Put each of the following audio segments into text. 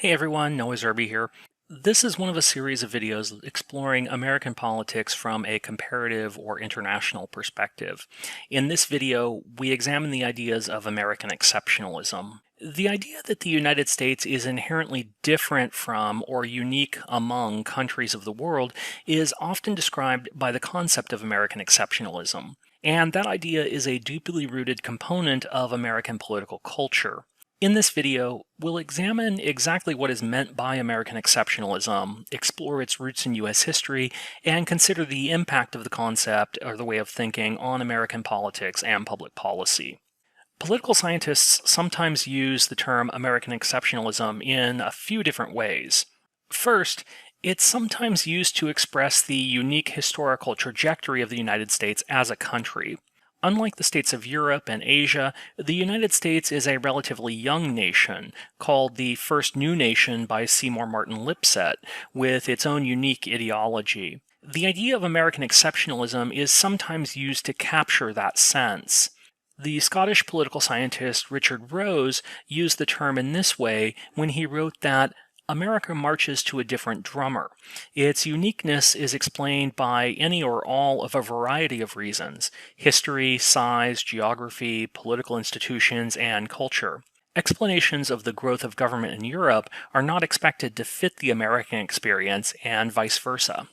Hey everyone, Noah Zerby here. This is one of a series of videos exploring American politics from a comparative or international perspective. In this video, we examine the ideas of American exceptionalism. The idea that the United States is inherently different from or unique among countries of the world is often described by the concept of American exceptionalism. And that idea is a deeply rooted component of American political culture. In this video, we'll examine exactly what is meant by American exceptionalism, explore its roots in U.S. history, and consider the impact of the concept or the way of thinking on American politics and public policy. Political scientists sometimes use the term American exceptionalism in a few different ways. First, it's sometimes used to express the unique historical trajectory of the United States as a country. Unlike the states of Europe and Asia, the United States is a relatively young nation, called the First New Nation by Seymour Martin Lipset, with its own unique ideology. The idea of American exceptionalism is sometimes used to capture that sense. The Scottish political scientist Richard Rose used the term in this way when he wrote that America marches to a different drummer. Its uniqueness is explained by any or all of a variety of reasons: history, size, geography, political institutions, and culture. Explanations of the growth of government in Europe are not expected to fit the American experience, and vice versa.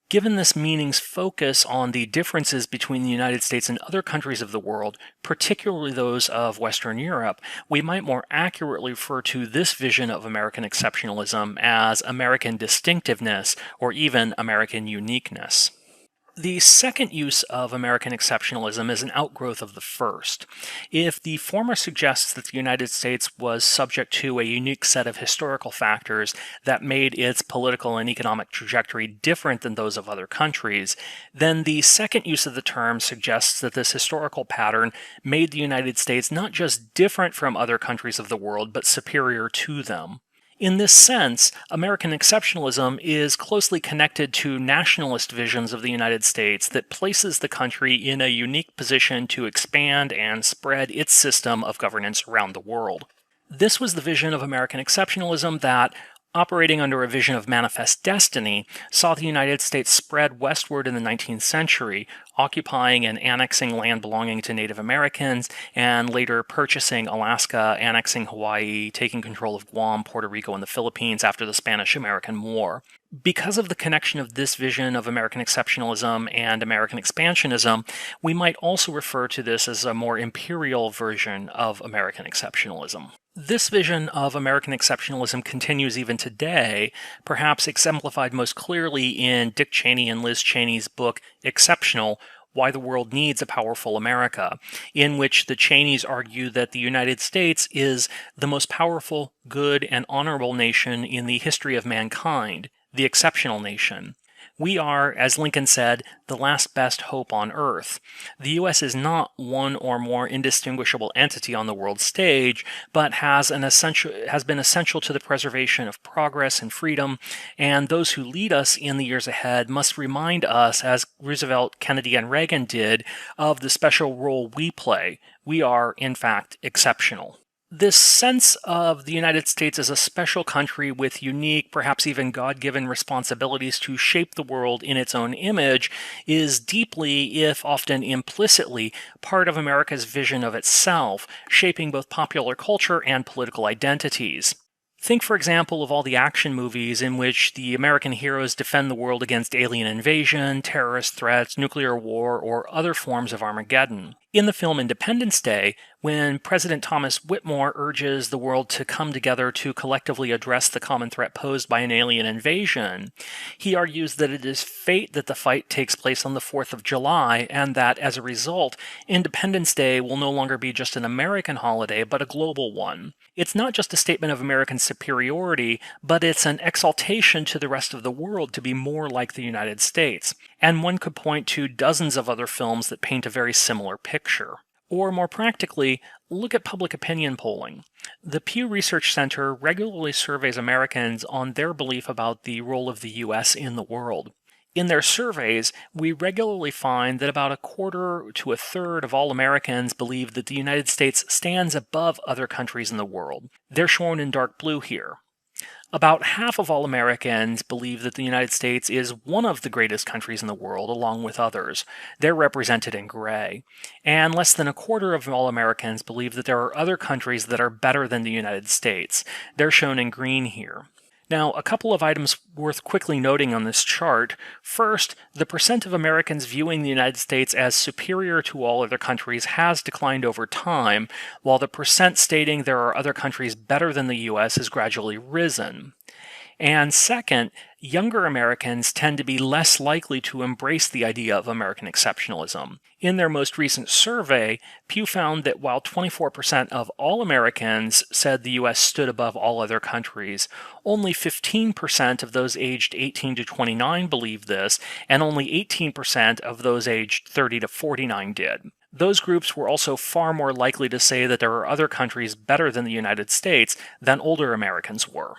Given this meaning's focus on the differences between the United States and other countries of the world, particularly those of Western Europe, we might more accurately refer to this vision of American exceptionalism as American distinctiveness or even American uniqueness. The second use of American exceptionalism is an outgrowth of the first. If the former suggests that the United States was subject to a unique set of historical factors that made its political and economic trajectory different than those of other countries, then the second use of the term suggests that this historical pattern made the United States not just different from other countries of the world, but superior to them. In this sense, American exceptionalism is closely connected to nationalist visions of the United States that places the country in a unique position to expand and spread its system of governance around the world. This was the vision of American exceptionalism that, operating under a vision of manifest destiny, saw the United States spread westward in the 19th century, occupying and annexing land belonging to Native Americans, and later purchasing Alaska, annexing Hawaii, taking control of Guam, Puerto Rico, and the Philippines after the Spanish-American War. Because of the connection of this vision of American exceptionalism and American expansionism, we might also refer to this as a more imperial version of American exceptionalism. This vision of American exceptionalism continues even today, perhaps exemplified most clearly in Dick Cheney and Liz Cheney's book Exceptional: Why the World Needs a Powerful America, in which the Cheneys argue that the United States is the most powerful, good, and honorable nation in the history of mankind, the exceptional nation. We are, as Lincoln said, the last best hope on earth. The U.S. is not one or more indistinguishable entity on the world stage, but has been essential to the preservation of progress and freedom, and those who lead us in the years ahead must remind us, as Roosevelt, Kennedy, and Reagan did, of the special role we play. We are, in fact, exceptional. This sense of the United States as a special country with unique, perhaps even God-given responsibilities to shape the world in its own image is deeply, if often implicitly, part of America's vision of itself, shaping both popular culture and political identities. Think, for example, of all the action movies in which the American heroes defend the world against alien invasion, terrorist threats, nuclear war, or other forms of Armageddon. In the film Independence Day, when President Thomas Whitmore urges the world to come together to collectively address the common threat posed by an alien invasion, he argues that it is fate that the fight takes place on the 4th of July, and that, as a result, Independence Day will no longer be just an American holiday, but a global one. It's not just a statement of American superiority, but it's an exaltation to the rest of the world to be more like the United States. And one could point to dozens of other films that paint a very similar picture. Or more practically, look at public opinion polling. The Pew Research Center regularly surveys Americans on their belief about the role of the U.S. in the world. In their surveys, we regularly find that about a quarter to a third of all Americans believe that the United States stands above other countries in the world. They're shown in dark blue here. About half of all Americans believe that the United States is one of the greatest countries in the world, along with others. They're represented in gray. And less than a quarter of all Americans believe that there are other countries that are better than the United States. They're shown in green here. Now, a couple of items worth quickly noting on this chart. First, the percent of Americans viewing the United States as superior to all other countries has declined over time, while the percent stating there are other countries better than the US has gradually risen. And second, younger Americans tend to be less likely to embrace the idea of American exceptionalism. In their most recent survey, Pew found that while 24% of all Americans said the U.S. stood above all other countries, only 15% of those aged 18 to 29 believed this, and only 18% of those aged 30 to 49 did. Those groups were also far more likely to say that there are other countries better than the United States than older Americans were.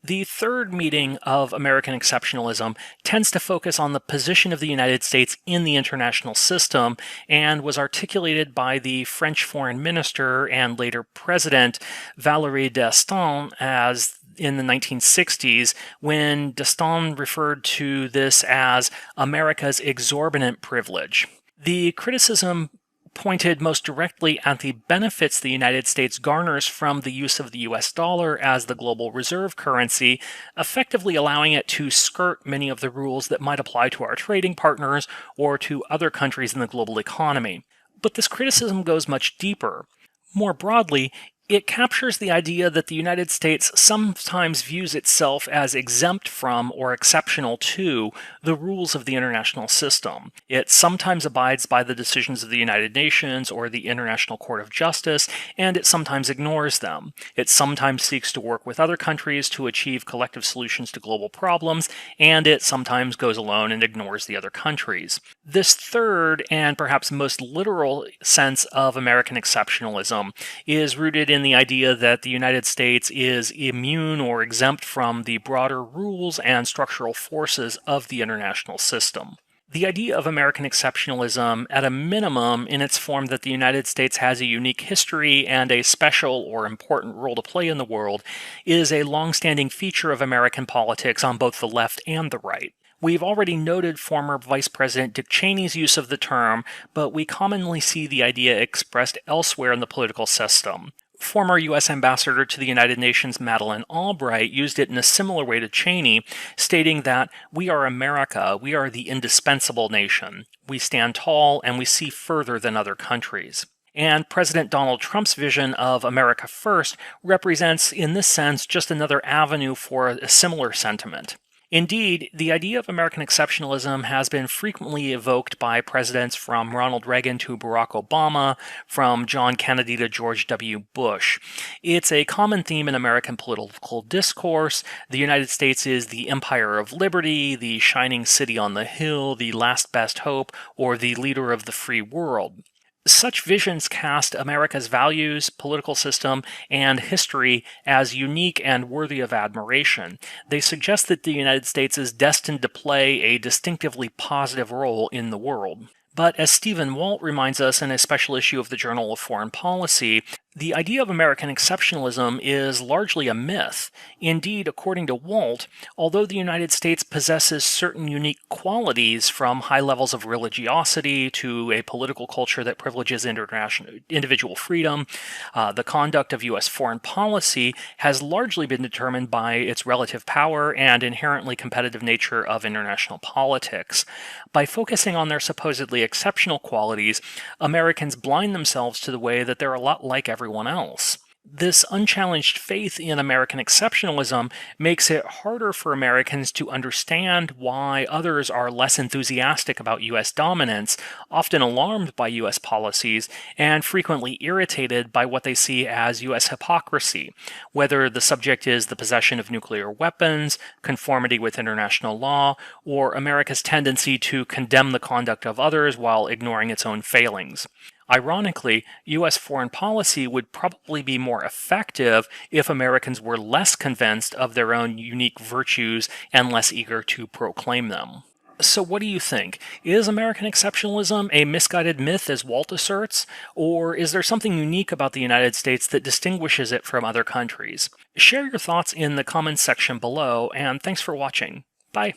The third meeting of American exceptionalism tends to focus on the position of the United States in the international system and was articulated by the French foreign minister and later president Valéry D'Estaing as in the 1960s, when D'Estaing referred to this as America's exorbitant privilege. The criticism pointed most directly at the benefits the United States garners from the use of the US dollar as the global reserve currency, effectively allowing it to skirt many of the rules that might apply to our trading partners or to other countries in the global economy. But this criticism goes much deeper. More broadly, it captures the idea that the United States sometimes views itself as exempt from or exceptional to the rules of the international system. It sometimes abides by the decisions of the United Nations or the International Court of Justice, and it sometimes ignores them. It sometimes seeks to work with other countries to achieve collective solutions to global problems, and it sometimes goes alone and ignores the other countries. This third and perhaps most literal sense of American exceptionalism is rooted in the idea that the United States is immune or exempt from the broader rules and structural forces of the international system. The idea of American exceptionalism, at a minimum, in its form that the United States has a unique history and a special or important role to play in the world, is a long-standing feature of American politics on both the left and the right. We've already noted former Vice President Dick Cheney's use of the term, but we commonly see the idea expressed elsewhere in the political system. Former U.S. Ambassador to the United Nations Madeleine Albright used it in a similar way to Cheney, stating that we are America, we are the indispensable nation. We stand tall and we see further than other countries. And President Donald Trump's vision of America First represents, in this sense, just another avenue for a similar sentiment. Indeed, the idea of American exceptionalism has been frequently evoked by presidents from Ronald Reagan to Barack Obama, from John Kennedy to George W. Bush. It's a common theme in American political discourse. The United States is the empire of liberty, the shining city on the hill, the last best hope, or the leader of the free world. Such visions cast America's values, political system, and history as unique and worthy of admiration. They suggest that the United States is destined to play a distinctively positive role in the world. But as Stephen Walt reminds us in a special issue of the Journal of Foreign Policy, the idea of American exceptionalism is largely a myth. Indeed, according to Walt, although the United States possesses certain unique qualities, from high levels of religiosity to a political culture that privileges individual freedom, the conduct of U.S. foreign policy has largely been determined by its relative power and inherently competitive nature of international politics. By focusing on their supposedly exceptional qualities, Americans blind themselves to the way that they're a lot like everyone else. This unchallenged faith in American exceptionalism makes it harder for Americans to understand why others are less enthusiastic about U.S. dominance, often alarmed by U.S. policies, and frequently irritated by what they see as U.S. hypocrisy, whether the subject is the possession of nuclear weapons, conformity with international law, or America's tendency to condemn the conduct of others while ignoring its own failings. Ironically, U.S. foreign policy would probably be more effective if Americans were less convinced of their own unique virtues and less eager to proclaim them. So, what do you think? Is American exceptionalism a misguided myth, as Walt asserts, or is there something unique about the United States that distinguishes it from other countries? Share your thoughts in the comments section below, and thanks for watching. Bye.